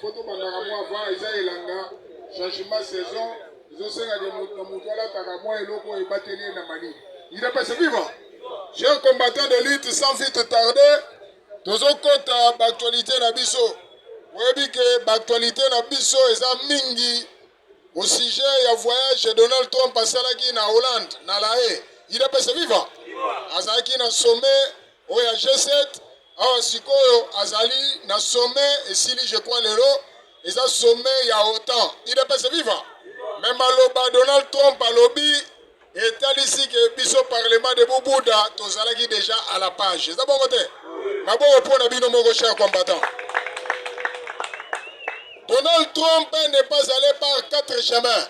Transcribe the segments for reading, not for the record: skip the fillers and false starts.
photo bandaka mwa avant eza elanga changement saison ezosenga de moto alataka mwa eloko ebateli na mani. Il est passé vivant. Chers combattants de lutte, sans vite tarder, tozokota l'actualité na biso. Webi que l'actualité na biso eza mingi au sujet ya voyage de Donald Trump asalaki na Hollande na La Haye. Il est passé vivant. Azalaki na sommet oya G7. Awa sikoyo azali na sommet esili je crois lelo eza sommet ya OTAN. Il est passé vivant. Même aloba Donald Trump alobi etalisi ke biso parlement de Bouddha tozalaki déjà à la page. C'est bon côté. Maboko pona bino moko cher combattant. Donald Trump n'est pas allé par quatre chemins.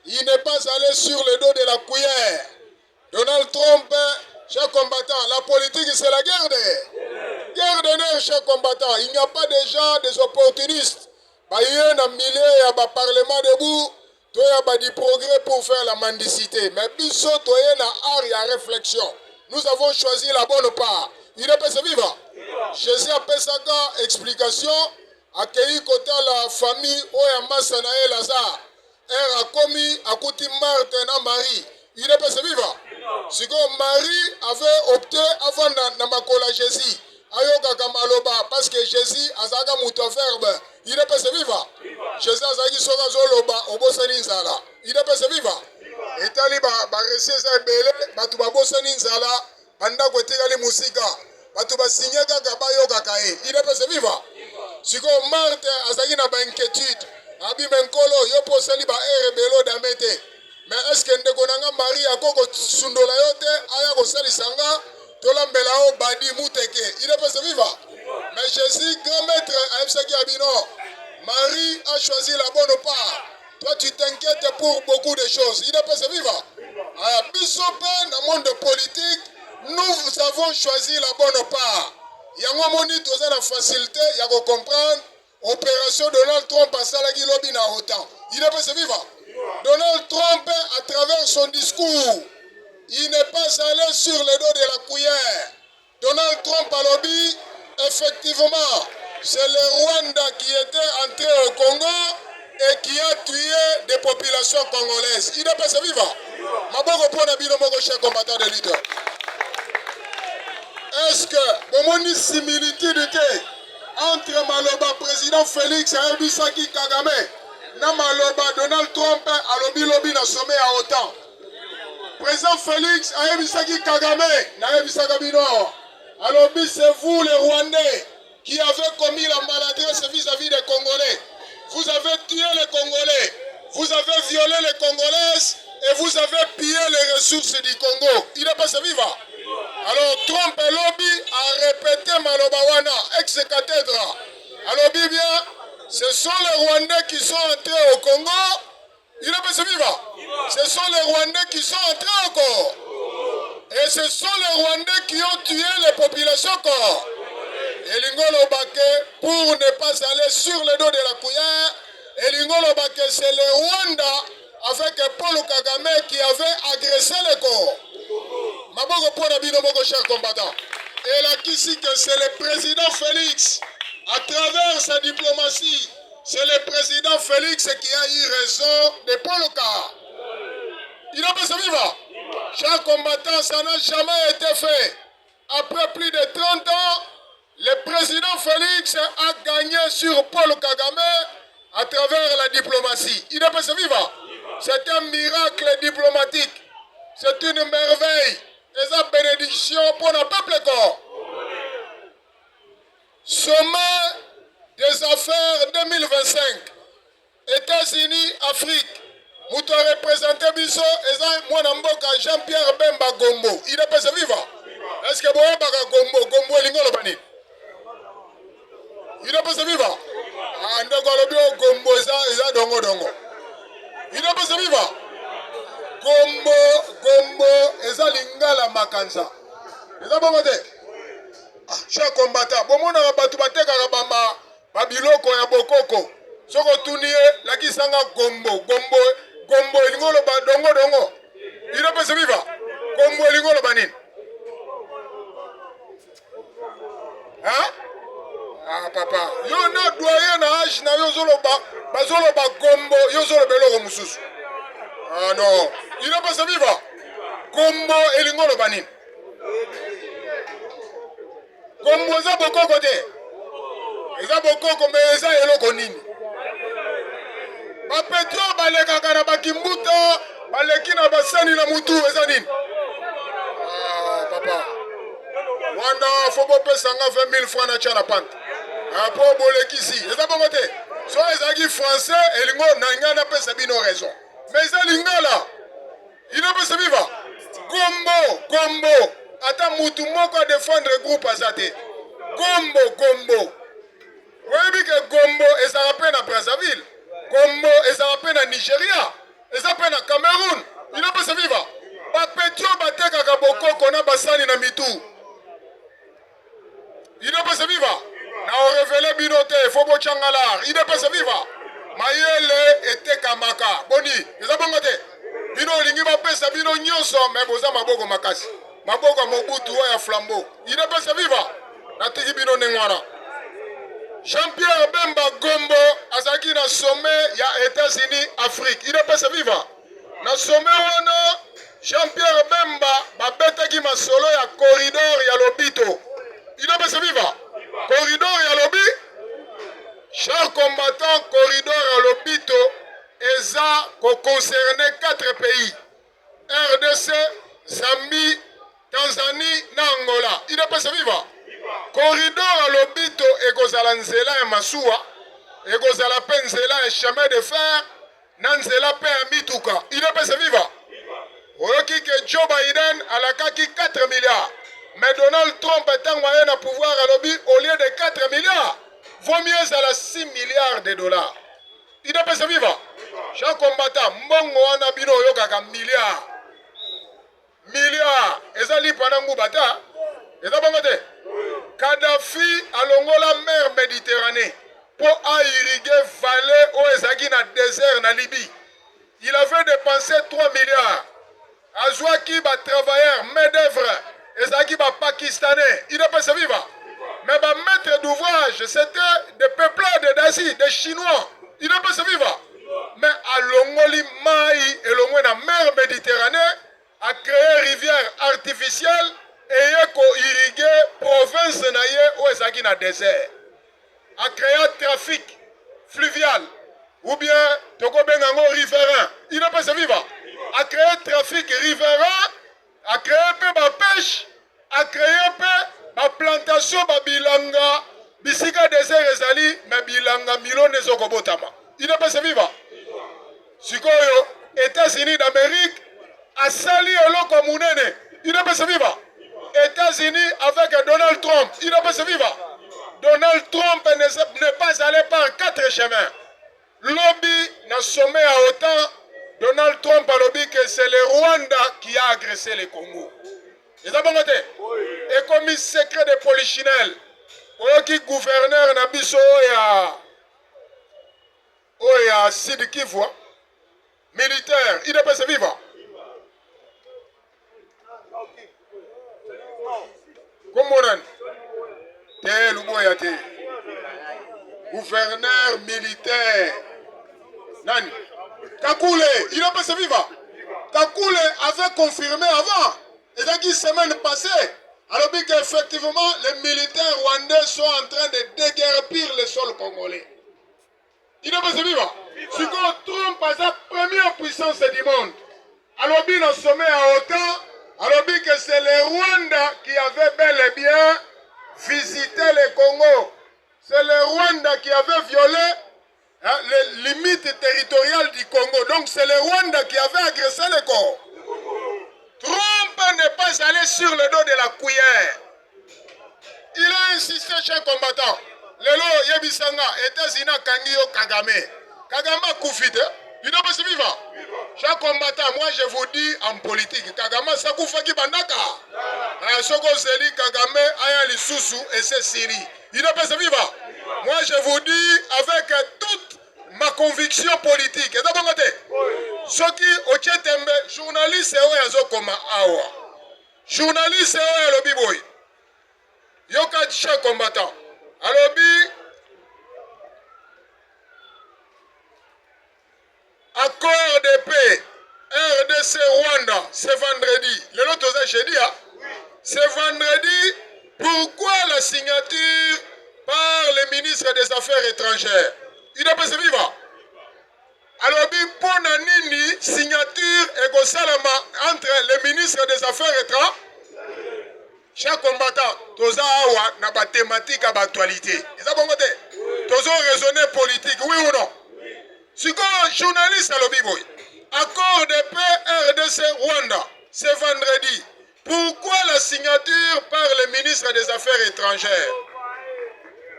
Il n'est pas allé sur le dos de la cuillère. Donald Trump, cher combattant, la politique c'est la guerre de nerfs, cher combattant. Il n'y a pas de gens, des opportunistes. Il y a un millier, il parlement debout. Il y a du progrès pour faire la mendicité. Mais biso, il y a art et réflexion. Nous avons choisi la bonne part. Il est pas vivant. Jésus a fait sa explication. Accueilli côté la famille Oya Masanae Lazare. Elle a commis à côté Marthe et Marie. Il est pas vivant. Si Marie avait opté avant Namakola Jésus. Ayoka Kamaloba parce que Jésus a zaga verbe. Il est pas vivant. Jésus a zagi soga zoloba obosani nzala. Il est pas vivant. Et taliba ba reseza belé batuba bosani nzala banda kotikali musika. Batuba signé kaka bayoka kae. Il est pas vivant. Si Marthe a zagi na ba inquiétude. Abi menkolo yo posali ba rebelo damete. Mais est-ce que ndeko nanga Marie akoko sundola yote aya ko salisanga tolambela o badi muteke. Il est pas vivant. Mais Jésus grand maître a Ebsaki Abino. Marie a choisi la bonne part. Toi tu t'inquiètes pour beaucoup de choses. Il est pas vivant. À Bissopen dans le monde politique, nous avons choisi la bonne part. Il y a un moment où la facilité, il y a qu'on comprendre opération Donald Trump à Salagi Lobby na autant. Il est pas vivant. Donald Trump, à travers son discours, il n'est pas allé sur le dos de la cuillère. Donald Trump a lobby, effectivement, c'est le Rwanda qui était entré au Congo et qui a tué des populations congolaises. Il n'est pas vivant. Maboko pona bino moko cher combattant de lutte. Est-ce que mon similitude entre Maloba président Félix et Ebisaki Kagame na Maloba Donald Trump a lobby na sommet à OTAN. Président Félix a Ebisaki Kagame na Ebisaka bino. Alors c'est vous les Rwandais qui avez commis la maladresse vis-à-vis des Congolais. Vous avez tué les Congolais, vous avez violé les Congolaises et vous avez pillé les ressources du Congo. Il n'est pas vivant. Alors Trump et lobby a répété Malobawana, ex-cathédra. Alors bien, ce sont les Rwandais qui sont entrés au Congo. Il n'est pas vivant. Ce sont les Rwandais qui sont entrés au Congo. Et ce sont les Rwandais qui ont tué les populations corps. Et Lingolo Baké, pour ne pas aller sur le dos de la cuillère, et Lingolo Baké, c'est le Rwanda avec Paul Kagame qui avait agressé le corps. Maboko Ponabino Moko, cher combattant. Et là, qui dit que c'est le président Félix, à travers sa diplomatie, c'est le président Félix qui a eu raison de Paul Kagame. Il n'a pas vivant. Chers combattants, ça n'a jamais été fait. Après plus de 30 ans, le président Félix a gagné sur Paul Kagame à travers la diplomatie. Il n'est pas vivant. C'est un miracle diplomatique. C'est une merveille. Et une bénédiction pour le peuple corps. Sommet des affaires 2025. États-Unis, Afrique. Vous te représentez Bisso et moi Namboka Jean-Pierre Bemba Gombo. Il n'est pas vivant. Est-ce que vous avez Gombo et Lingolo Bani? Il n'est pas vivant. Ah, Gombo est dongo dongo. Il n'est pas vivant. Gombo est lingala makanza. Est-ce que vous avez cher combattant, bon mon abatubate karabamba babiloko ya bokoko. Soko tunie la kisanga Gombo elingolo ba dongo. Il n'est pas vivant. Gombo elingolo banin. Hein? Ah papa, yo na doyen na âge na yo bazoloba gombo, yo zoloba eloko mususu. Ah non, il n'est pas sa vivre. Gombo elingolo banini. Gombo eza bokoko te. Eza bokoko me eza eloko nini. Bapetro balekaka na bakimbuta, baleki na basani na mutu eza nini. Ah papa. Wanda fobo pesanga 20 000 francs na tia na pante. Po bolekisi. Eza bongo te. So ezaki français elingo na nga na pesa bino raison. Mais eza lingala. Il ne peut se vivre. Gombo. Ata mutu moko a défendre groupe azate. Gombo. Webi ke Gombo ezala pe na Brazzaville. Gombo ezala pe na Nigeria. Ezala pe na Cameroun. Il ne peut se vivre. Ba petro batekaka bokoko na basani na mitu. Il ne peut se vivre. Na o révélé binote fobo changalar. Il ne peut se vivre. Mayele ete kamaka. Boni, eza bongo te. Bino olingi bapesa bino nyonso me boza maboko makasi. Maboko mobutu ya flambeau. Il ne peut se vivre. Natiki bino nengwana. Jean-Pierre Bemba Gombo azaki na sommet ya États-Unis Afrique. Il ne peut se vivre. Na sommet wana Jean-Pierre Bemba babetaki masolo ya corridor ya lobito. Il ne peut se vivre. Corridor ya lobi. Chers combattants, corridor à l'hôpital, ESA concerné 4 pays. RDC, Zambie, Tanzanie, Angola. Il ne peut se vivre. Corridor à l'hôpital, Egozala Nzela et Massoua, Egozala Penzela et chemin de fer, Nanzela Pe et Mituka. Il ne peut se vivre. Oyoki que Joe Biden a la kaki 4 milliards. Mais Donald Trump est en pouvoir à l'objet au lieu de 4 milliards. Vaut mieux à la 6 milliards de dollars. Il ne peut se vivre. Chaque combattant, Mbongo Anabino Yokaka milliards. Et ça lit pendant Moubata. Et ça bangote. Kadhafi a la mer Méditerranée pour irriguer vallée au Ezagi na désert na Libye. Il avait dépensé 3 milliards. Azouaki ba travailleur, main d'œuvre. Ezagi ba pakistanais. Il ne peut se vivre. Mais ma maître d'ouvrage, c'était des peuplades d'Asie, des Chinois. Il ne peut se vivre. Mais à Longoli, Maï et Longoli, la mer Méditerranée, a créé rivière artificielle et irrigué province naïe où est na désert. A créé trafic fluvial ou bien Tokobengango riverain. Il ne peut se vivre. A créé trafic riverain, a créé peu de pêche, a créé peu la plantation babilanga bisika désert ezali mais bilanga milone zokobotama. Il ne peut se vivre. Sikoyo États-Unis d'Amérique a sali eloko munene. Il ne peut se vivre. États-Unis avec Donald Trump. Il ne peut se vivre. Donald Trump n'est pas allé par 4 chemins. Lobby n'a sommet à autant. Donald Trump a lobby que c'est le Rwanda qui a agressé le Congo. Et ça et comme secret de Polichinelle, qui gouverneur Nabiso ya Sidi Kivu, militaire, il ne peut se vivre. Comment on a gouverneur militaire. Nani? Kakule, il ne peut se vivre. Kakule avait confirmé avant. Et donc, la semaine passée, alors qu'effectivement, les militaires rwandais sont en train de déguerpir le sol congolais. Il ne peut se vivre. Si Trump a sa première puissance du monde, alors qu'il a sommet à autant, alors que c'est le Rwanda qui avait bel et bien visité le Congo. C'est le Rwanda qui avait violé les limites territoriales du Congo. Donc c'est le Rwanda qui avait agressé le Congo. Trump n'est pas allé sur le dos de la cuillère. Il a insisté chez les combattants. Lelo Yebisanga, États-Unis, Kangio, Kagame. Kagame a koufite. Il ne peut se vivre. Chaque combattant, moi je vous dis en politique, Kagame, ça koufa qui bandaka. Soko Zeli, Kagame, Aya Lissousou et c'est Syrie. Il ne peut se vivre. Moi je vous dis avec toute ma conviction politique. Et d'abord, ceux qui au Tchetembe, journaliste comme Awa. Journaliste Lobiboy. Yoka chez combattant. alobi accord de paix RDC Rwanda, c'est vendredi. Le lot aux jeudi, hein? C'est vendredi. Pourquoi la signature par le ministre des Affaires étrangères? Il n'a pas se vivre. Alors, pour Nini, signature et Salama entre le ministre des Affaires étrangères. Chaque combattant, tous a une thématique à l'actualité. Ils ont bon côté. Tous ont raisonné politique, oui ou non? Si un journaliste à l'Obiboy, accord de paix RDC Rwanda, c'est vendredi. Pourquoi la signature par le ministre des Affaires étrangères?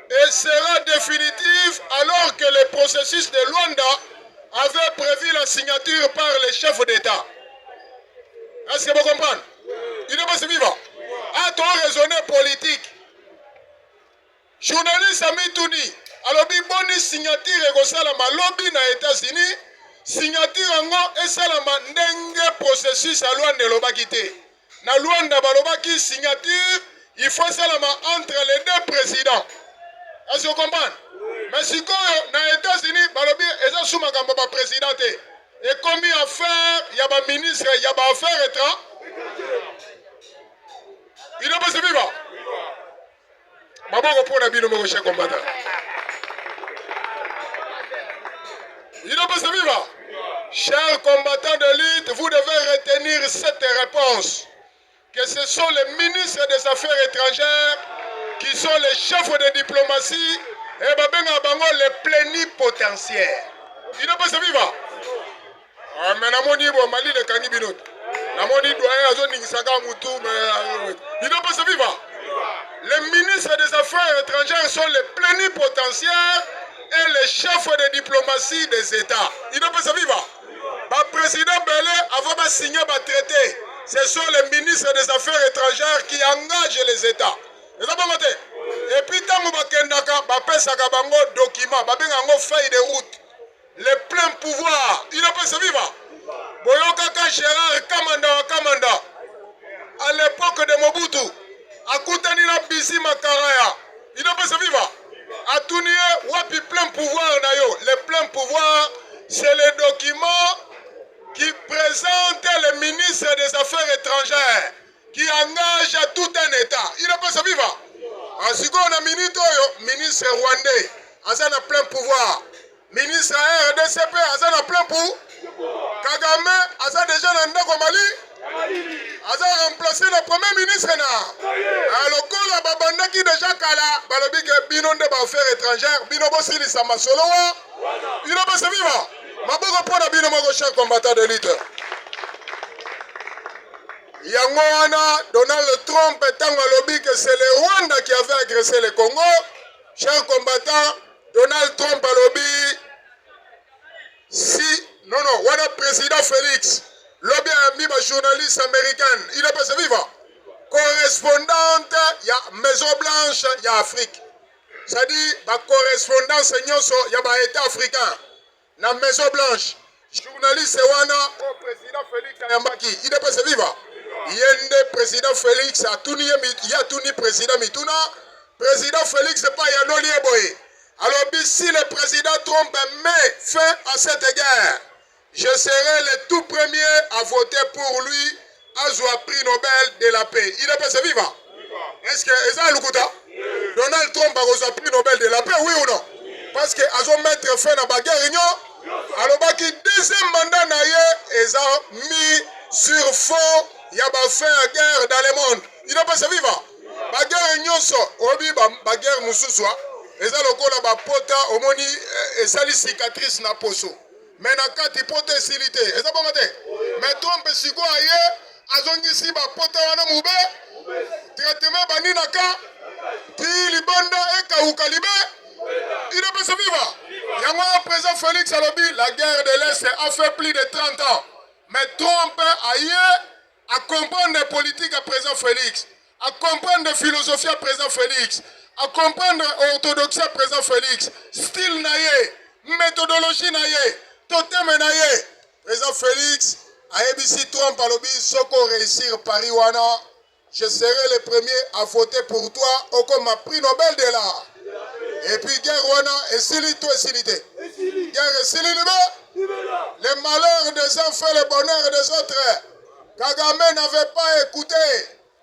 Et sera définitive alors que le processus de Luanda avait prévu la signature par les chefs d'État. Est-ce que vous comprenez? Il n'est pas si vivant. A-t-on raisonné politique? Journaliste Ami Touni, alors boni signature et Salama lobby na États-Unis, signature en et Salama ndenge processus à Luanda lobakité. Na Luanda balobaki signature, il faut Salama entre les deux présidents. Est-ce que vous comprenez? Mais si dans les États-Unis, balobi eza souma kamba ba présidenté. Et comme affaire, il y a un ministre, il y a un affaire étrangère. Il n'est pas si vivant. Maman pour la bille de mon cher combattant. Il n'est pas si vivant. Chers combattants de lutte, vous devez retenir cette réponse. Que ce sont les ministres des Affaires étrangères qui sont les chefs de diplomatie et les plénipotentiaires. Il n'est pas si vivant. Mais il n'est pas si vivant. Les ministres des Affaires étrangères sont les plénipotentiaires et les chefs de diplomatie des États. Il n'est pas si vivant. Le président Belé, avant de signer le traité, ce sont les ministres des Affaires étrangères qui engagent les États. Et puis, quand vous avez un document, une feuille de route, le plein pouvoir, il n'est pas si vivant. Boyokaka Gérard Kamanda, à l'époque de Mobutu, à Koutanina Bisi Makaraya, il n'est pas si vivant. À Tounie, Wapi plein pouvoir, le plein pouvoir, c'est le document qui présente le ministre des Affaires étrangères, qui engage tout un État. Il n'est pas si vivant. En second, ministre rwandais, il a plein pouvoir. Ministre RDCP, il a plein pouvoir. Kagame, il a déjà dans Mali. Il a remplacé le premier ministre. Alors, quand la babanda qui déjà kala, balobi que binon de affaires étrangères, binobo sili samasolo, il n'est pas si vivant. Maboko pour la binomo cher combattant de lutte. Yangoana, Donald Trump est un lobby que c'est le Rwanda qui avait agressé le Congo. Chers combattants, Donald Trump a lobby. Si, non, voilà président Félix. Lobby a mis un journaliste américain. Il est pas vivant. Correspondante, il y a Maison Blanche, il y a Afrique. C'est-à-dire, la correspondance, il y a État africain. La Maison Blanche. Journaliste Wana, au président Félix Kayambaki. Il est pas vivant. Yende président Félix a tout ni président Mituna. Président Félix n'est pas Yanoli Eboye. Alors, si le président Trump met fin à cette guerre, je serai le tout premier à voter pour lui à prix Nobel de la paix. Il n'est pas vivant. Est-ce que c'est Lukuta? Donald Trump a reçu le prix Nobel de la paix, oui ou non? Parce que a mettre fin à la guerre, alors le deuxième mandat ils ont mis sur fond, il y a fait la guerre dans le monde. Il n'est pas vivant. La guerre la guerre Moussoussoua, ils ont le la pota, au moni, et sali cicatrice na poso. Mais na kati pota silité. Mais Trump si quoi ailleurs, azongisi ba pota wana mube, traitement bani naka, ti libanda e kaukalibe. Il n'est pas vivant. Il y a un président Félix Alobi, la guerre de l'Est a fait plus de 30 ans. Mais Trump ailleurs à comprendre les politiques à président Félix, à comprendre la philosophie à président Félix, à comprendre l'orthodoxie à président Félix, style naïe, méthodologie naïe, totem naïe. Président Félix, à ABC Trump Alobi, Soko réussir Paris Wana, je serai le premier à voter pour toi au comme prix Nobel de l'art. Et puis guerre wana esili to esilité. Guerre esili les malheurs des uns fait le bonheur des autres. Kagame n'avait pas écouté.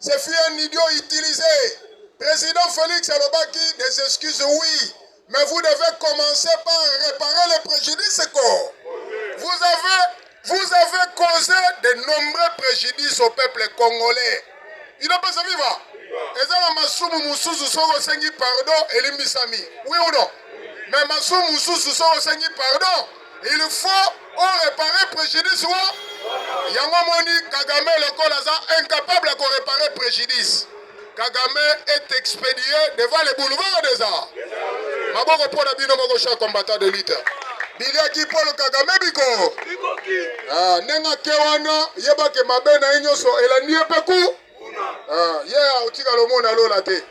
C'est fut un idiot utilisé. Président Félix Alobaki, des excuses, oui. Mais vous devez commencer par réparer les préjudices. Vous avez causé de nombreux préjudices au peuple congolais. Il n'a pas saisi va. Et ça, Masumu Mususu Soro Sengi pardon et l'Imisami. Oui ou non? Mais Masumu Mususu Soro Sengi pardon. Il faut réparer préjudice. Yangomoni Kagame le Kolaza incapable de réparer préjudice. Kagame est expédié devant les boulevards des arts. Maboko pour la bino mogosha combattant de lutte. Biliaki Paul Kagame biko. Nenga kewana yeba ke mabe na inyoso elandi epeku. Yeah, utika lo mona lo la te.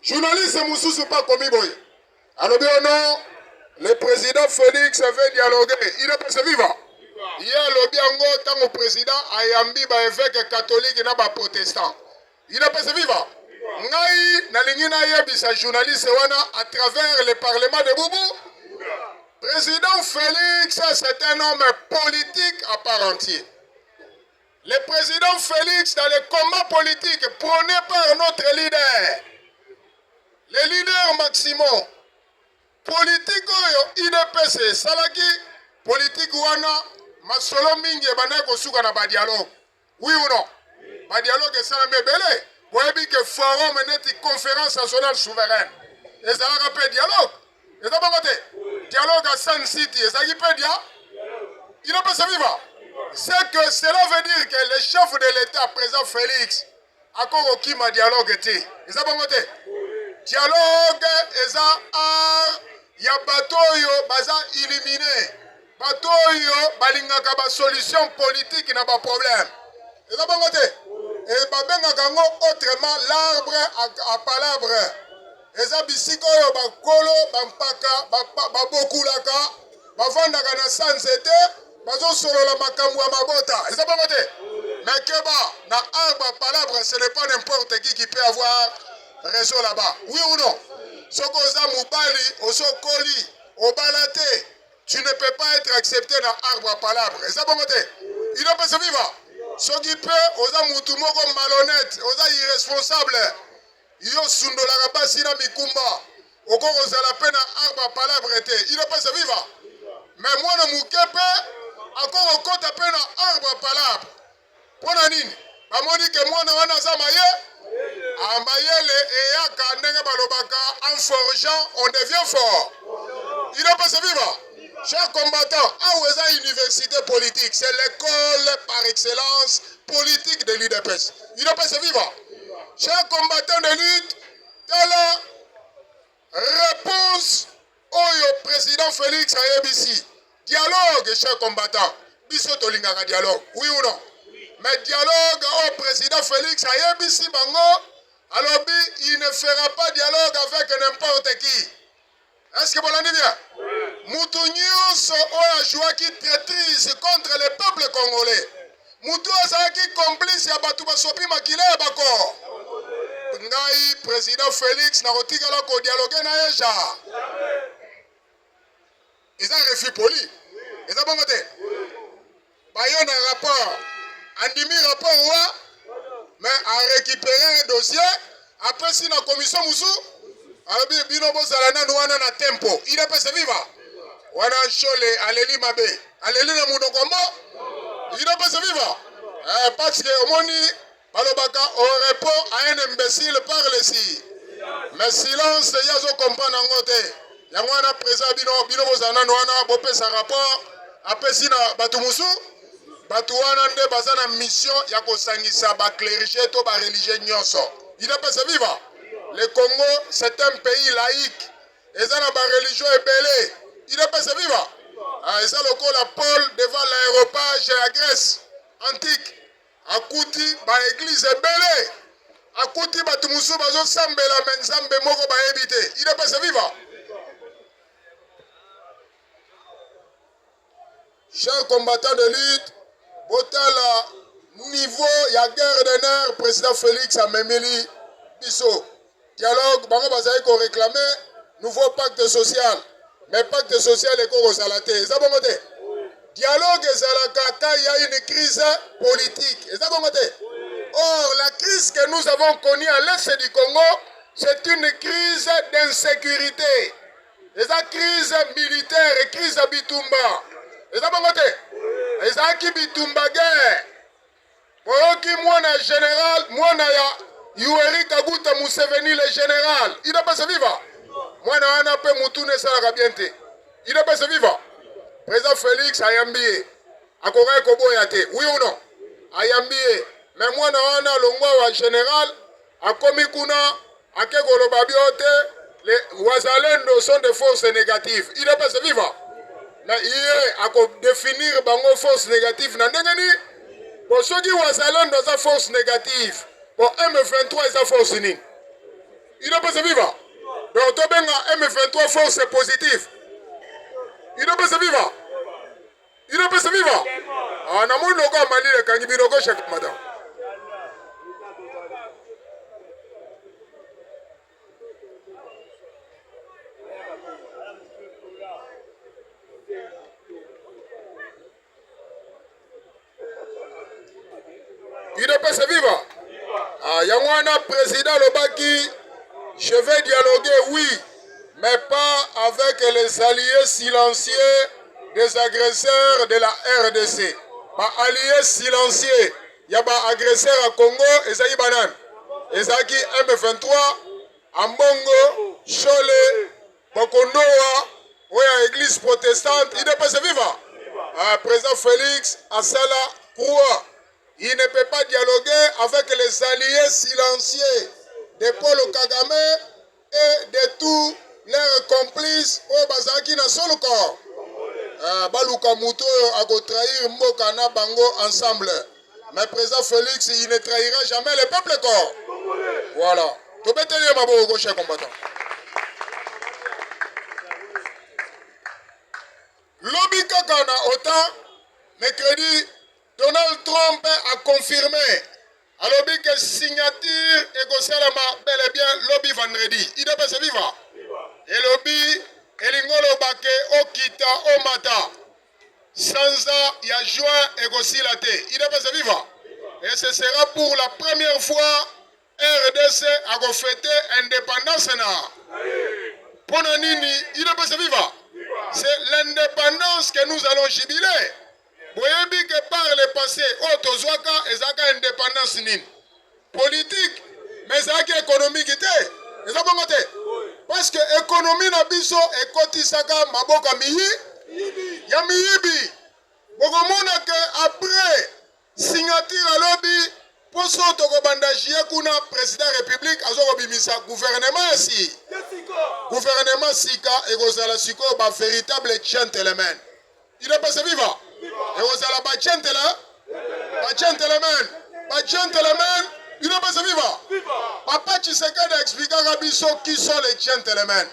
Journaliste Moussou pas commis boy. Alors bien non, le président Félix avait dialogué. Il est passé vivant. Hier le biango tant au président ayambi ba évêque catholique na ba protestant. Il est passé vivant. Ngai na lingina yebisa journaliste wana à travers le parlement de Boubou. Président Félix, c'est un homme politique à part entière. Le président Félix, dans les combats politiques prônés par notre leader, le leader Maximum, politique IDPC, Salaki, politique Wana, Masolo Mingi et Banako Souga na dialogue. Oui ou non? Ba dialogue est ça belé. Vous avez que forum est conférence nationale souveraine. Et ça va rappeler dialogue. Et ça va dialogue à Sun City. Et ça qui peut dire, il n'a pas se vivre. C'est que cela veut dire que le chef de l'État, président Félix, a encore qui m'a dialogue été. Et ça va monter. Dialogue, et ça, il y a bateau, baza éliminé. Bateau, balingaka ba solution politique, n'a pas de problème. Et ça va monter. Et babenga autrement l'arbre à palabre. Et ça bisiko yo bakolo bampaka babokulaka bavandaka na sansete bazo solo la makambo ya mabota. Et ça va monter. Mais keba na arbre à palabre, ce n'est pas n'importe qui peut avoir raison là-bas. Oui ou non? Soko za mubali osokoli obalate, tu ne peux pas être accepté dans arbre à palabre. Et ça va monter. Il ne peut se vivre. Ce qui peut, osa mutumoko malhonnête, osa irresponsable. Yo sundo la rabasi na mikumba. Oko osa la peine arbre à palabre été. Il ne peut se vivre. Mais moi ne mukepe, encore au compte à peine arbre à palabre. Pona nini? Bamoni que moi na wana za maye. Amayele et yaka ndenge balobaka en forgeant on devient fort. Il ne peut se vivre. Chers combattants, à université politique, c'est l'école par excellence politique de l'UDPS. Il ne peut se vivre. Chers combattants de lutte, quelle réponse au président Félix Ayebisi? Dialogue, chers combattants. Bisoto lingaka dialogue, oui ou non? Mais dialogue au président Félix Ayebisi Bango, alors il ne fera pas dialogue avec n'importe qui. Est-ce que vous l'entendez bien? Moutou Nyos a joué qui traîtrise contre le peuple congolais. Moutou a qui complice à Batouba Sopi Makile et Bako. Ngai, président Félix, n'a retiré la dialogue na Eja. Ils ont refus poli. Ils ont monté. Bayon un rapport. Andimi rapport, mais à récupérer un dossier. Après, si la commission Moussou. Binobo Zalana Nouana na tempo. Il est pas se vivre. Wana Chole, Aleli Mabe. Aleli na Mounokomo. Il est pas se vivre. Parce que Omoni, Balobaka, on répond à un imbécile par le si. Mais silence, Yazo comprend en côté. Yangwana présent Binobo Zalana Nouana, Bopé sa rapport. Après, si na Batoumoussou, Batouana de Bazana mission, Yako Sangisa, Baklerige, Toba religieux Nyonso. Il est pas se vivre. Le Congo, c'est un pays laïque. Et ça, la religion est belée. Il n'est pas se vivre. Et ça, le col à Paul devant l'aéroport de la Grèce antique. À Kouti, l'église est belée. À Kouti, Batumusu, Bazo Sambe, la Menzambe, Moko, éviter. Il n'est pas se vivre. Chers combattants de lutte, Botala, niveau ya guerre de nerfs président Félix amemeli biso dialogue bango bazali ko réclamer nouveau pacte social mais pacte social ekozala te eza bongo te dialogue ezalaka quand il y a une crise politique eza bongo te. Or la crise que nous avons connue à l'est du Congo c'est une crise d'insécurité. Eza crise militaire et crise bitumba eza bongo te ezalaki bitumba guerre boyoki mwana général mwana ya Yoweri Kaguta Museveni le général il ne peut se vivre mwana wana pe mutune esalaka bien te il ne peut se vivre. Président Félix ayambi akokai koboya te oui ou non ayambi mais mwana wana longwa wa général akomi kuna akekoloba bio te. Les Wazalendo sont des forces négatives. Il ne peut se vivre. Mais il est définir bango force négative. Nandengani, pour ceux qui Wazalendo sont force négative, pour M23 est force ni. Il ne peut se vivre. Mais on tombe M23 force positive. Il ne peut se vivre. Il ne peut se vivre. Ah, n'a mon logo mali le kangibi logo chaque madame. Il ne peut se vivre. Ah, Yangwana, président Lobaki, je vais dialoguer, oui, mais pas avec les alliés silencieux des agresseurs de la RDC. Pas alliés silencieux. Il y a des agresseurs à Congo, et ça y est banane. Et ça qui M23, Ambongo, Chole, Bokondoa, ou à l'église protestante, il ne peut se vivre. Ah, président Félix, Assala, Croix. Il ne peut pas dialoguer avec les alliés silencieux de Paul Kagame et de tous leurs complices au Bazaki na solo corps. Baluka Mouto a trahir Mbokana Bango ensemble. Mais président Félix, il ne trahira jamais le peuple corps. Voilà. Tout bête lié ma beau gauche combattant. Lobby Kakana autant mercredi. Donald Trump a confirmé à lobby que signature et bel et bien lobby vendredi. Il ne peut se vivre. Et lobby, Elingolo Bake, Okita, Omata. Sans ça, il y a juin et Gosilate. Il ne peut se vivre. Et ce sera pour la première fois RDC a fêté l'indépendance. Pour Nini, il ne peut se vivre. C'est l'indépendance que nous allons jubiler. Vous voyez que par le passé, Otozwaka et Zaka indépendance nin. Politique, mais Zaka économique était. Parce que l'économie n'a biso et kotisaka maboka miyi, ya miyibi. Bokomona que après signature à lobby, pour ça tokobandajie kuna président république azoko bimisa gouvernement si. Gouvernement sika et gozala siko ba véritable gentleman. Il ne peut se vivre. Et vous allez pas gentleman, il ne peut se vivre. Papa Tshisekedi a expliqué à Rabiso qui sont les gentlemen.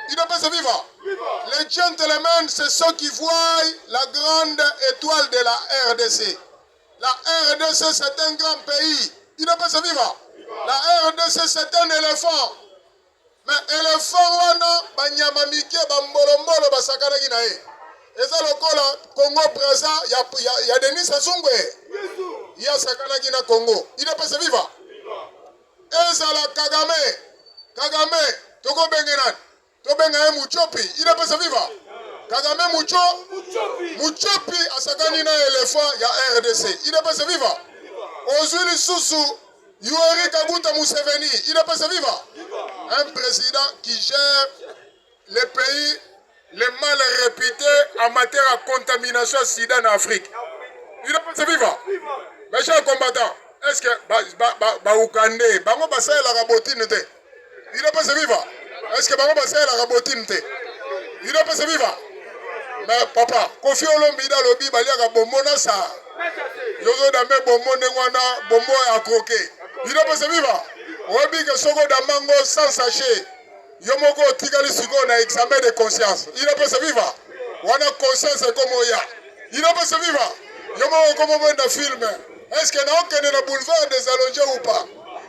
Il ne peut se vivre. Les gentlemen, c'est ceux qui voient la grande étoile de la RDC. La RDC, c'est un grand pays. Il ne peut se vivre. La RDC, c'est un éléphant. Mais éléphant, wana, banyamamike, bambolombolo, basakana ginae. Et ça, le Congo présent, il y a Denis Sassou Nguesso. Il y a Sakana Guina Congo. Il ne peut se vivre. Et ça, la Kagame, Togo Bengenan, Tobengae Muchopi. Il ne peut se vivre. Kagame Muchopi, à Sakanina éléphant, il y a RDC. Il ne peut se vivre. Ozuli Soussou, Yoweri Kaguta Museveni. Il ne peut se vivre. Un président qui gère les pays les mal réputés en matière de contamination sida en Afrique. Il ne peut se vivre. Mes chers combattants, est-ce que Baoukande, Bango Bassé la rabotine te? Il ne peut se vivre. Est-ce que Bango Bassé la rabotine te? Il ne peut se vivre. Mais papa, Kofi Olomida Lobi Baliaga Bomona sa. Yozo Dame Bombo Nengwana, Bombo a croqué. Il ne peut se vivre. Obi que Sogo Damango sans sachet. Yomoko Tigali Sugo na examen de conscience. Il ne peut se vivre. Wana conscience comme Oya. Il ne peut se vivre. Yomoko comme un film. Est-ce que nous sommes dans le boulevard des allongés ou pas?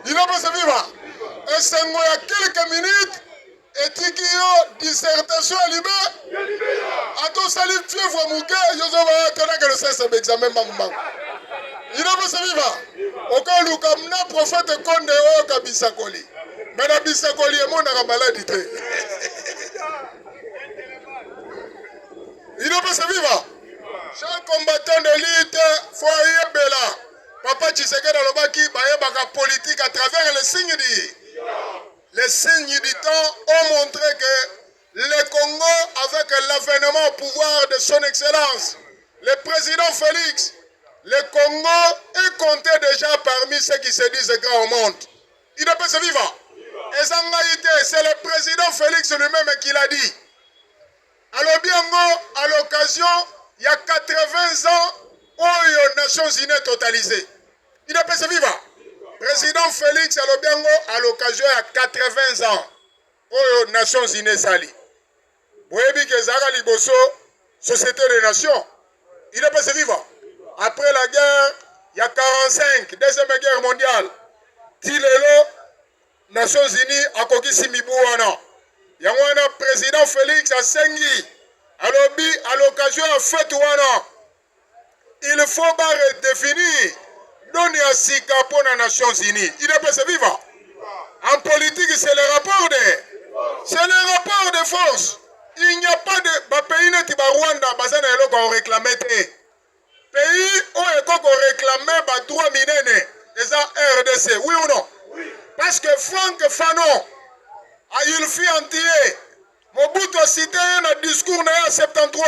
Il n'a pas se vivre. Et c'est il y a quelques minutes, et qui ont dissertation à Libé. A tout sali fièvre mouké, Yozoba, que le cesse d'examen Mangmang. Il n'a pas se vivre. Au cas où le prophète Konde au Kabisakoli. Mais la Bisakoli est mon maladie. Il n'a pas se vivre. Chaque combattant de l'élite, foyer Bella. Papa Tshisekedi Alobaki, Bayabaka politique à travers les signes du temps ont montré que le Congo, avec l'avènement au pouvoir de son excellence, le président Félix, le Congo est compté déjà parmi ceux qui se disent grands au monde. Il ne peut se vivre. Et c'est le président Félix lui-même qui l'a dit. Alors bien, à l'occasion, il y a 80 ans, où les Nations Unies totalisées. Il ne peut se vivre. Président Félix Alobiango, à l'occasion, il y a 80 ans, où les Nations Unies sali. Vous voyez que Zara Liboso, Société des Nations, il ne peut se vivre. Après la guerre, il y a 45, Deuxième Guerre mondiale. Tilelo, Nations Unies, à Kokisi Mibouana. Il y a un président Félix à Sengi, à l'occasion de la fête. Il faut redéfinir, donner un sika pour les Nations Unies. Il ne peut se vivre. En politique, c'est le rapport de force. Il n'y a pas de pays qui Rwanda, qui réclamé. Pays où ils réclamé les droits minés, les RDC, oui ou non? Parce que Franck Fanon, à Yulfi entier, Mobutu a cité un discours en 73.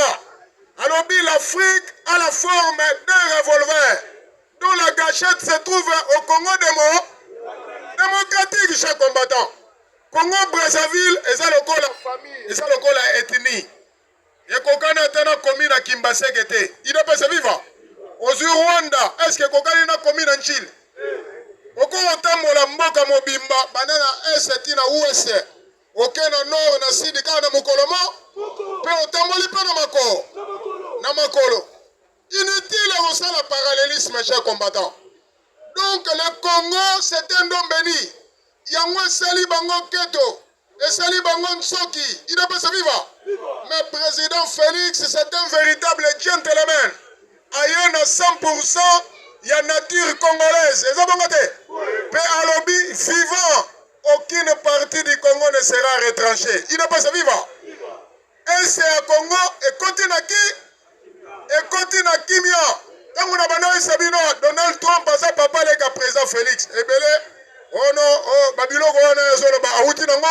Alors, l'Afrique a la forme d'un revolver, dont la gâchette se trouve au Congo démocratique, chers combattants. Congo-Brazzaville, et ça le la famille, et ça le la ethnie. Et Kokana tena commune à Kimbasekete. Il ne peut se vivre. Aux Rwanda, est-ce que Kokana na commune en Chine? Oko otambola mboka mobimba, banana est na ouest. Ok na nord na sud kana mukolomo. Pe otamboli pe na makolo. Inutile à la parallélisme, chers combattants. Donc le Congo, c'est un don béni. Il y a un Sali Bango Keto et Sali Bango Nsoki. Il ne peut se vivre. Mais président Félix, c'est un véritable gentleman. Ayen à 100%, il y a nature congolaise. Et ça va mais à lobby vivant, aucune partie du Congo ne sera retranchée. Il ne peut se vivre. Et c'est à Congo et continue à qui? Et continue à Kimia. Quand on a banné Donald Trump, ça papa les président Félix. Et belé, oh non, oh, Babylone, on a solo ba outi nango.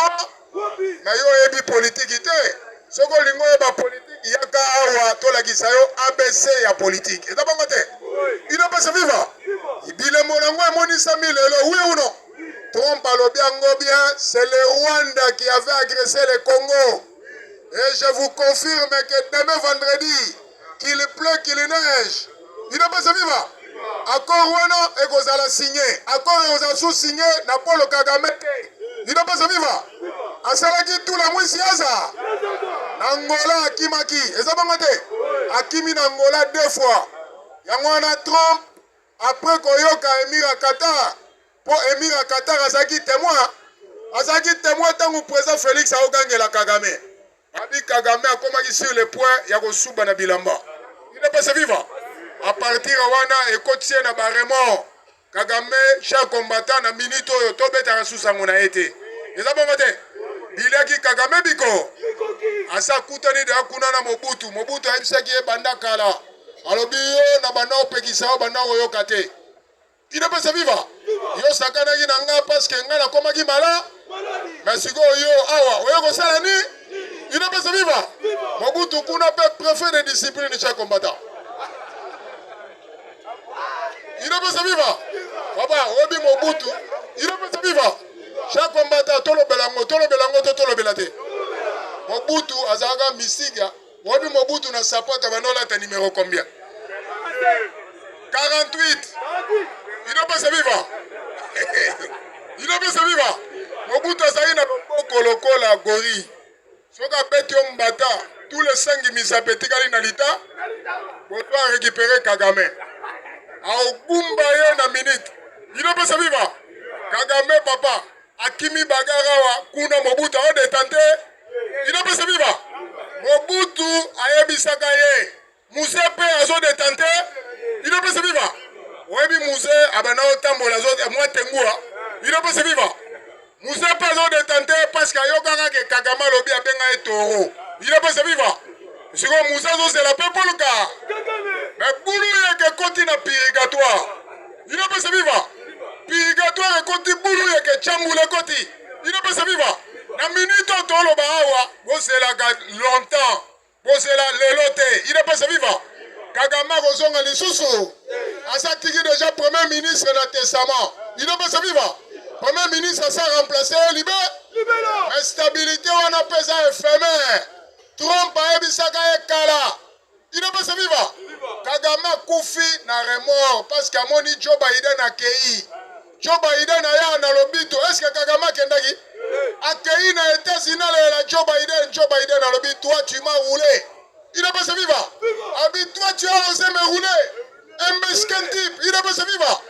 Na yo ebi politique té. Soko lingo ba politique, yaka awa to la gisayo ABC ya politique. Et d'abord côté. Il ne peut se vivre. Ibile monango e monisa milelo, oui ou non? Trump a bien, c'est le Rwanda qui avait agressé le Congo. Et je vous confirme que demain vendredi, qu'il pleut, qu'il neige, il ne peut se vivre. Accord Rwanda et Gozala signé. Accord Ozasu signé, Napolo Kagame. Il ne peut se vivre. Asalaki tout la mouissiaza. Nangola Akimaki. Et ça va mater. Akimi Nangola 2 fois. Yangwana Trump, après Koyoka Emir à Qatar. Pour Emir à Qatar, Azaki témoin. Azaki témoin tant que le président Félix a gagné la Kagame. Abi Kagame a commencé sur le point, il y a un souba na bilamba. Il ne peut se vivre. À partir de Wana et Kotsien na Baremo, Kagame, cher combattant, na minito, Tobet a reçu sa mona été. Et ça, il a dit Kagame Biko. Asa Koutani de Akuna na Mobutu. Mobutu a dit que Banda Kala. Alors, bio, na Banda Opekisa, Banda Oyokate. Il ne peut se vivre. Yo sakana ki nanga parce que ngana koma ki mala. Mais si go yo awa, oyo ko sala ni. Il ne peut se vivre. Mobutu kuna préfet de discipline de chaque combattant. Il ne peut se vivre. Papa, obi Mobutu, il ne peut se vivre. Chaque combattant tolo belate. Mobutu azaga misiga. Obi Mobutu na sapota banola ta numéro combien? 48. Il ne peut se vivre. Il ne peut se vivre. Mobutu Azaï n'a pas colocé la gorille. Soka Betio Mbata, tous les 5 misapétiques à l'inalita, pour récupérer Kagame. aogumba ye na minute inopesa viva Kagame papa akimi bagarawa kuna Mobutu a detente inopesa viva Mobutu ayebisaka ye Muse pe azo detente inopesa viva Webi Muse abana otambola zo mwa tengua inopesa viva Muse pe azo detente parce que ayokaka ke Kagame lobi abenga e toro inopesa viva Siko Muse zo c'est la peuple ka mais boulou yeke koti na purgatoire inopesa viva purgatoire ekoti boulou yeke chambula koti inopesa viva na minute toloba awa bozelaka longtemps bozela lelo te inopesa viva Kagame kozonga lisusu asatiki déjà premier ministre na testament inopesa viva premier ministre asa remplacé libe mais stabilité wana pesa éphémère Trump ayebisaka ye kala inopesa viva Kagame kufi na remords parce qu'amoni Joe Biden akei Joe Biden aya na lobito est-ce que Kagame kendaki akei na États-Unis la Joe Biden a lobi toi tu m'as roulé inopesa viva abi toi tu as osé me rouler un mesquin type inopesa viva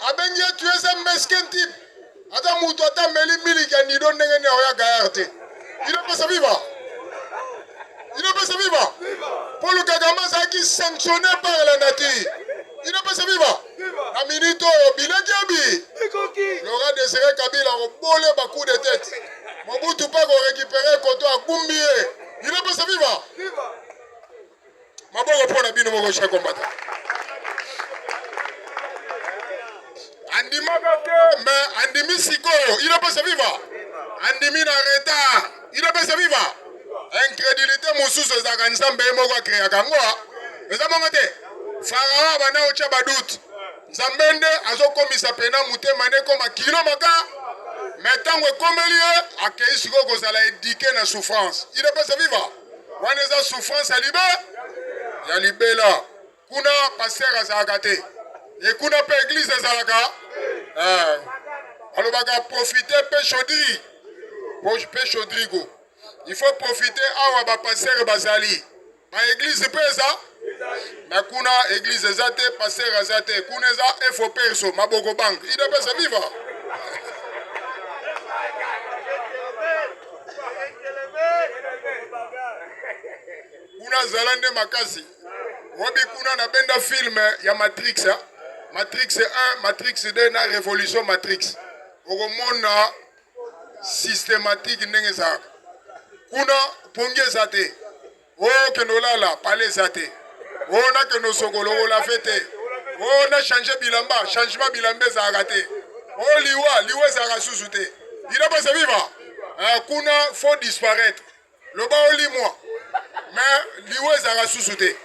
abengi tu es un mesquin type ata mutu ata meli milika nido ndenge ne oya gayarte inopesa viva inopesa viva Paul Kagame azalaki sanctionné par la nature inopesa viva na minute oyo bileki abi Laurent Désiré Kabila kobole bacoup de tête Mobutu mpe korécupéré koto agumbi ye inopesa viva maboko mpo na bino moko cher combattant andimaka te mais andimi sikoyo inopesa viva andimi na retard inopesa viva incrédulité mosusu ezalaka nzambe ye moko akreaka yango eza mongo te farao bana otya badute nzambe nde azokomisa pena motema nde ekoma kilo maka me ntango ekomeli ye akei sikoyo kozala edike na souffrance inopesa viva wana eza souffrance ya libela kuna paster azalaka te ekuna mpe eglize ezalaka alobaka profite mpe chaudrigo il faut profiter awa bapaster bazali baeglize mpe eza me kuna eglize eza te paster aza te kuna eza efo perso maboko bank inopesa viva kuna zala nde makasi wabi kuna na benda film ya Matrix Matrix 1 Matrix 2 na révolution Matrix okomona systématique ndenge ezalaka kuna pongi eza te oyo kende olala pale eza te oyo nakende osokolo olafe te oyo na change bilamba changement bilamba ezalaka te oyo liwa ezalaka susu te inopesa viva kuna faut disparaître loba olimwa mais liwa ezalaka susu te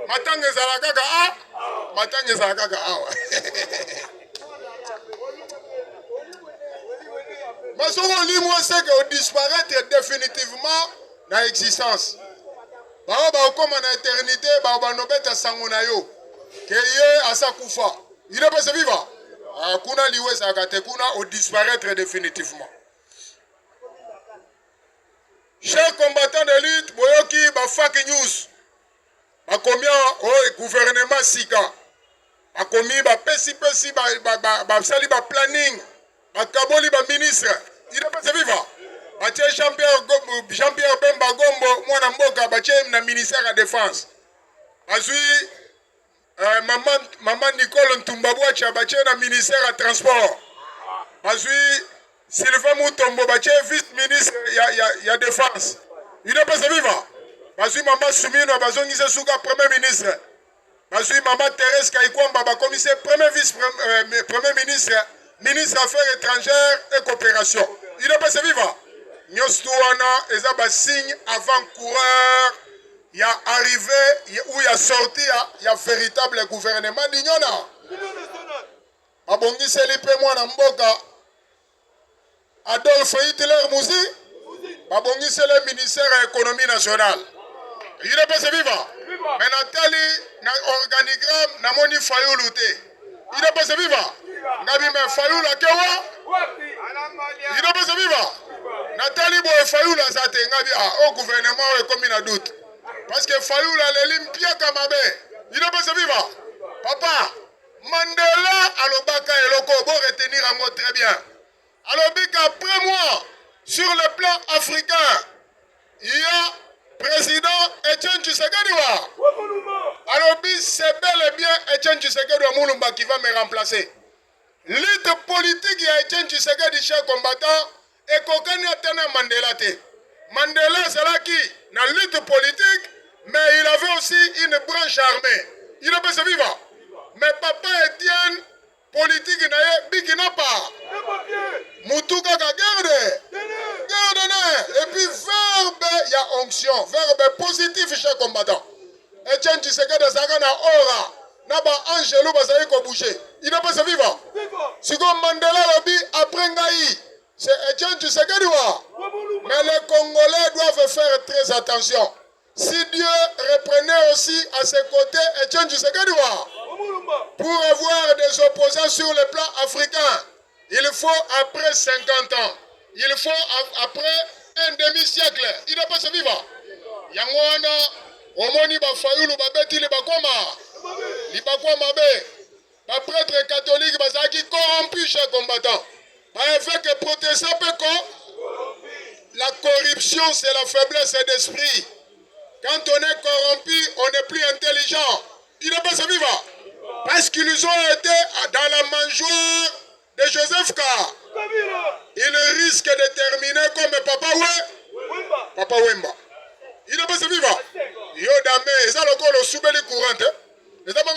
matanga ezalaka kaka matanga ezalaka kaka awa masoko olimwa seke odisparaître définitivement na existence bao baokoma na éternité bao banobeta sango na yo ke ye asa kufa inopesa viva kuna liwa ezalaka te kuna odisparaître définitivement. Chers combattants de lutte, boyoki ba fake news. Ba combien gouvernement sika. Ba komi ba pesi ba sali ba planning. Ba kaboli ba ministre. Il est pas vivant. Ba Jean-Pierre Bemba Gombo mwana mboka ba na ministère de défense. Azui maman Nicole Ntumbabwacha ba na ministère de transport. Azui Sylvain Moutombo bache vice-ministre ya défense. Il n'est pas vivant. Bazui maman Soumino bazongise suka premier ministre. Bazui maman Thérèse Kaikwamba ba commissaire premier ministre, ministre affaires étrangères et coopération. Il n'est pas vivant. Nyostuana eza ba signe avant-coureur ya arrivé ou ya sorti ya véritable gouvernement d'Ignona. Abongise lipe mwana mboka Adolphe Hitler Mouzi, babongise le ministère de l'économie nationale. Il est pas vivant. Mais Nathalie, na organigramme, na moni Fayoulou te. Il est pas vivant. Nabi me Fayoulou la kewa. Il est pas vivant. Nathalie boy Fayoulou a zate. Nabi au gouvernement est comme une doute. Parce que Fayoulou a l'Olympia kamabe. Il est pas vivant. Papa, Mandela alobaka eloko bo retenir yango très bien. Alobi qu'après moi, sur le plan africain, il y a président Etienne Tshisekedi wa. Alobi c'est bel et bien Etienne Tshisekedi wa Mulumba qui va me remplacer. Lutte politique ya Etienne Tshisekedi chers combattants et kokani atena Mandela te. Mandela c'est là qui na lutte politique, mais il avait aussi une branche armée. Il ne peut se vivre. Mais papa Etienne, politique naye bikina pa. Mutuka ka garde. Et puis verbe, il y a onction. Verbe positif chers combattants. Etienne Tshisekedi zaka na aura. Na ba angelo bazali ko bouger. Il ne peut se vivre. Si comme Mandela lobi après ngai, c'est Etienne Tshisekedi wa. Mais les Congolais doivent faire très attention. Si Dieu reprenait aussi à ses côtés Etienne Tshisekedi wa. Pour avoir des opposants sur le plan africain, il faut après 50 ans. Il faut après un demi-siècle. Il ne peut se vivre. Yangwana, omoni ba fayulu ba beti li bakoma. Li bakoma be. Ba prêtre catholique bazaki corrompu chers combattants. Ba évêque protestant peko. La corruption c'est la faiblesse d'esprit. Quand on est corrompu, on n'est plus intelligent. Il ne peut se vivre. Parce qu'ils ont été dans la mangeoire de Joseph K. Ils risquent de terminer comme Papa Wemba. Il ne peut se vivre. Yo dame, ils ont le soubeli courante. Ils ont pas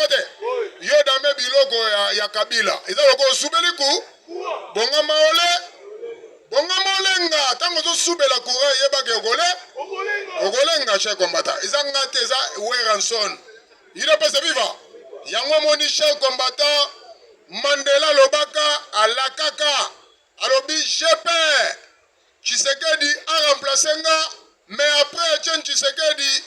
yo dame biloko ya Kabila. Ils ont le soubeli cou. Bonga maolenga. Tango zo soubela courant yeba ke ogolenga chers combattants. Ils ont gâté ça Weranson. Il ne peut se vivre. Yango moni chers combattants. Mandela Lobaka Alakaka Alobi Jepe Tshisekedi a remplacé nga, mais après Etienne Tshisekedi,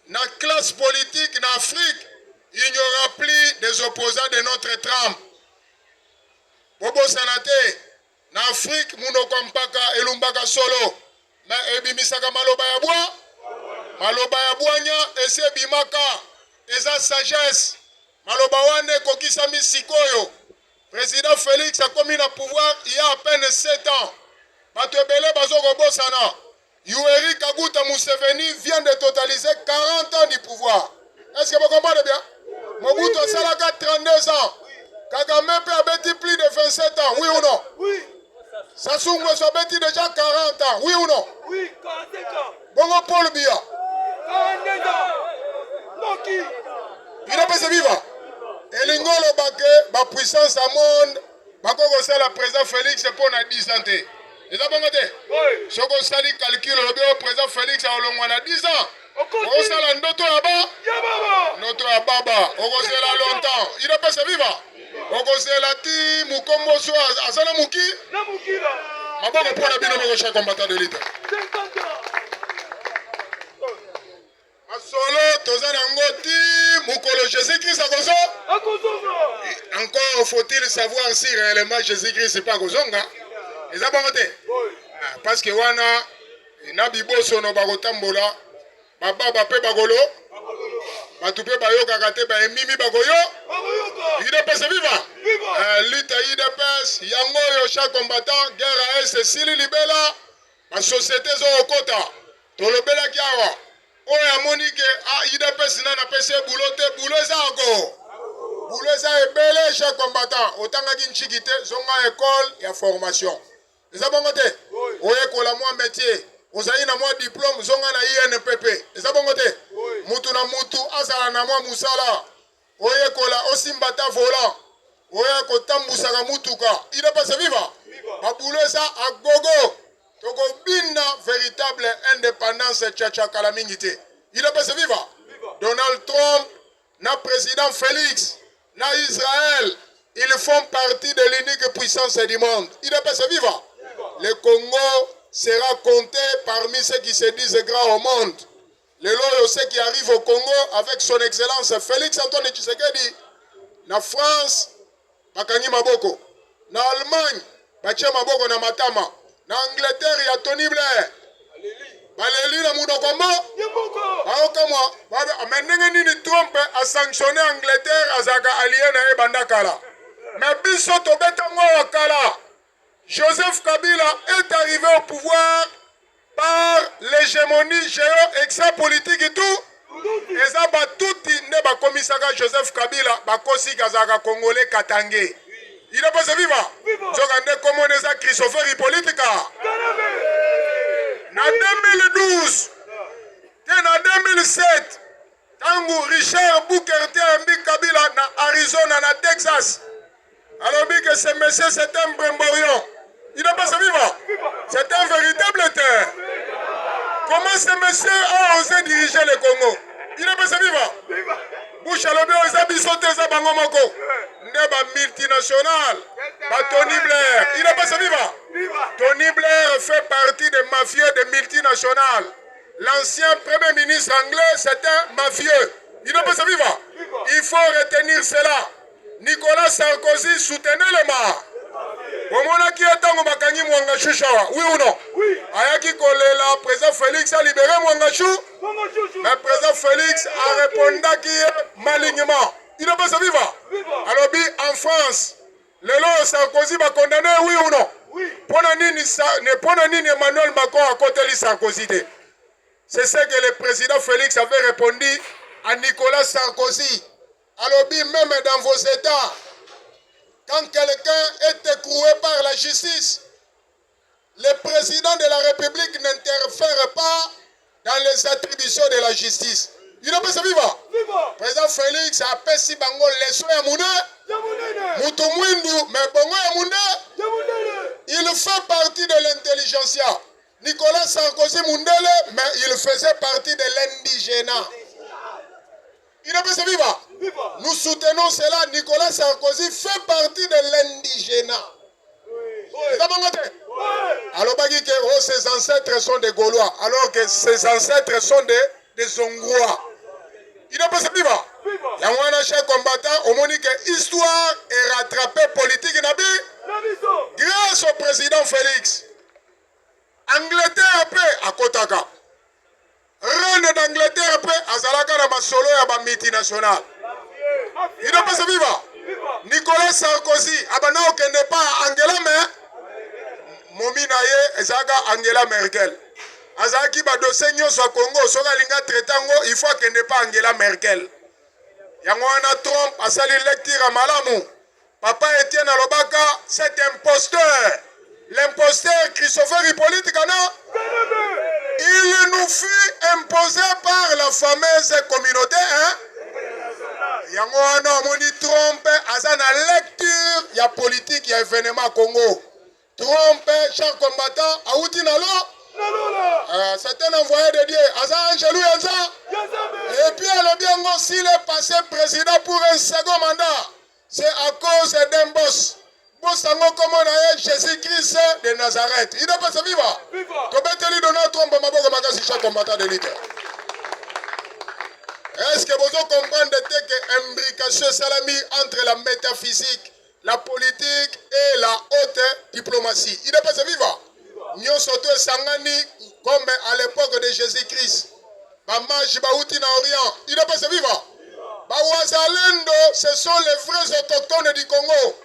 na classe politique en Afrique, il n'y aura plus des opposants de notre trempe. Bobo Sanate, en Afrique, Mounoko Mpaka Elumbaka Solo, mais Ebimisaka Maloba ya Boanya, Ese Bimaka, Esa Sagesse, Maloba Wane Kokisami Sikoyo. Président Félix a commis le pouvoir il y a à peine 7 ans. Batebele Bazoko Bosana. Yoweri Kaguta Museveni vient de totaliser 40 ans du pouvoir. Est-ce que vous comprenez bien? Mobutu Salaka 32 ans. Kagame peut avoir plus de 27 ans, oui ou non? Oui. Sassou Nguesso a déjà 40 ans, oui ou non? Oui, 45 ans. Bongo Paul Biya. 42 ans. Noki. Il n'a pas se vivre. Et l'ingolo bake, ba puissance à monde, bako ça la président Félix pour na 10 ans. Et ça bon côté? Oui. Ce qu'on sali calcul le président Félix a longwa 10 ans. On ça la ndoto aba? Ndoto ababa. On ça la longtemps. Il n'a pas se vivre. On ça la ti mukombo so azana muki? Na muki là. Maboko pour la bino ko chef combattant de l'État. 50 ans. Solo, Tozan Angoti, Moukolo Jésus-Christ à Gozo. Encore faut-il savoir si réellement Jésus-Christ n'est pas Gozonga. Et ça va monter. Parce que Wana, Nabibo Sono Bagotambola, Baba Bape Bagolo, Batupe Bayo Kakate Mimi Bagoyo, il est pas vivant. Lutte à IDPS, Yango Yosha combattant, guerre à S, Sili Libela, la société Zorokota, Tolobela Kiawa. Oya Monique a IDPS na pese boulote bouleza ebele chaque combattant otanga kinchikite zonga école ya formation eza bongo te oye kola moi métier ozali na moi diplôme zonga na INPP eza bongo te mutu na mutu azala na moi musala oye kola osimbata volant oye kotambusaka mutuka IDPS viva babuleza a gogo toko bina véritable indépendance tchacha kalamingité. Il ne peut se vivre. Donald Trump, na président Félix, na Israël, ils font partie de l'unique puissance du monde. Il ne peut se vivre. Le Congo sera compté parmi ceux qui se disent grands au monde. Le loyo ceux qui arrivent au Congo avec son excellence Félix Antoine Tshisekedi. Na France, bakangi maboko. Na Allemagne, bache maboko na matama. Na Angleterre, il y a Tony Blair. Baléli na Moudokombo. Aokamwa. Maintenant, ni Trump a sanctionné Angleterre à Zaga allié na Ebandakala. Mais biso tobetango wakala. Joseph Kabila est arrivé au pouvoir par l'hégémonie géo-extra-politique et tout. Et ça va tout ne ba komisaka Joseph Kabila ba kosi kazaka congolais katangé. Il n'est pas vivant. Zogande comme on est Christopher politika. En 2012 et en 2007, tangu Richard Booker T. Kabila na Arizona na Texas. Alors que ce monsieur c'est un brimborion. Il n'est pas vivant. C'est un véritable terre. Comment ce monsieur a osé diriger le Congo? Il n'est pas vivant. Bush a lobby aux abisotés à Bangomoko. Neba multinational. Tony Blair. Il n'est pas vivant. Tony Blair fait partie des mafieux des multinationales. L'ancien premier ministre anglais, c'est un mafieux. Il n'est pas vivant. Il faut retenir cela. Nicolas Sarkozy soutenait le mât. Omona qui attend Bakangi Mwangashu Shawa. Oui ou non? Oui. Ayaki Kolela, président Félix a libéré Mwangashu. Mais président Félix a répondu qu'il malignement. Il n'est pas vivant. Alors, en France, le long Sarkozy va condamner, oui ou non? Oui. Ponanini Emmanuel Macron à côté de Sarkozy. C'est ce que le président Félix avait répondu à Nicolas Sarkozy. Alors, même dans vos États, quand quelqu'un est écroué par la justice, le président de la République n'interfère pas dans les attributions de la justice. Il n'est pas vivant. Le président Félix a appelé Bango leso ya mune, mutu mwindu, mais bongo ya mune. Il fait partie de l'intelligentsia. Nicolas Sarkozy Mundele, mais il faisait partie de l'indigénat. Il n'est pas vivant. Nous soutenons cela. Nicolas Sarkozy fait partie de l'indigénat. Alors, ses ancêtres sont des Gaulois, alors que ses ancêtres sont des Hongrois. Il n'est pas vivant. Il y a un chef combattant, on dit que l'histoire est rattrapée politique grâce au président Félix. Angleterre paix à Kotaka. Reine d'Angleterre après Azalaka na masolo ya ba multinational. Il n'est pas vivant. Nicolas Sarkozy abana okende pas Angela mais Mominaye ezaka Angela Merkel. Azaki ba dossier nyonso Congo soka linga tretango il faut kende pas Angela Merkel. Yango wana Trump asali lecture malamu. Papa Etienne Alobaka c'est imposteur. L'imposteur Christopher Hippolyte Kana. Il nous fut imposé par la fameuse communauté. Yango moni Trump azana lecture ya politique ya événement Congo. Trump, cher combattant, a outi nalo. C'est un envoyé de Dieu. Aza Angelou Yanza. Et puis alors bien s'il est passé président pour un second mandat, c'est à cause d'un boss. Bosango comme on a Jésus-Christ de Nazareth. Il n'est pas vivant. Tobeteli Donald Trump maboko makasi chaque combattant de l'élite. Est-ce que vous comprenez que imbrication salami entre la métaphysique, la politique et la haute diplomatie? Il n'est pas vivant. Nous sommes sangani comme à l'époque de Jésus-Christ. Bamaji Baouti na Orient. Il n'est pas vivant. Bawazalendo, ce sont les vrais autochtones du Congo.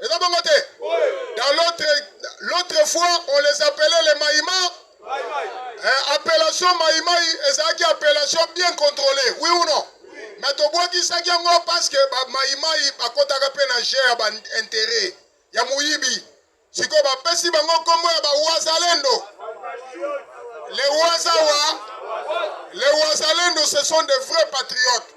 Et dans l'autre fois, on les appelait les Maïma. Appellation Maïma, c'est une appellation bien contrôlée, oui ou non? Mais tu vois qui ça parce que Maïma, à côté de la gère intérêt. Il y a Mouyibi. Si tu as pesi bango comme Wazalendo. Les Wazalendo, ce sont des vrais patriotes.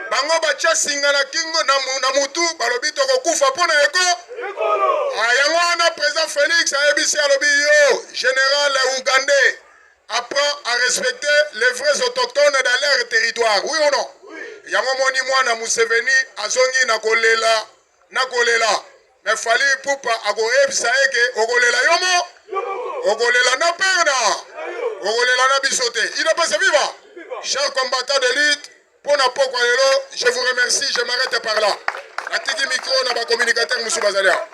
Bango bacha singana kingo na mutu balobi to kokufa pona eko yango wana président Félix a ebisi alobi yo général ougandais apprend à respecter les vrais autochtones dans leur territoire, oui ou non? Yango moni mwana Museveni azongi na kolela mais fali pupa ago ebisa eke okolela yomo okolela na perna okolela na bisote. Il n'est pas vivant. Chers combattants de lutte, je vous remercie, je m'arrête par là. Atigi micro na ba communicateur Moussou Bazalia.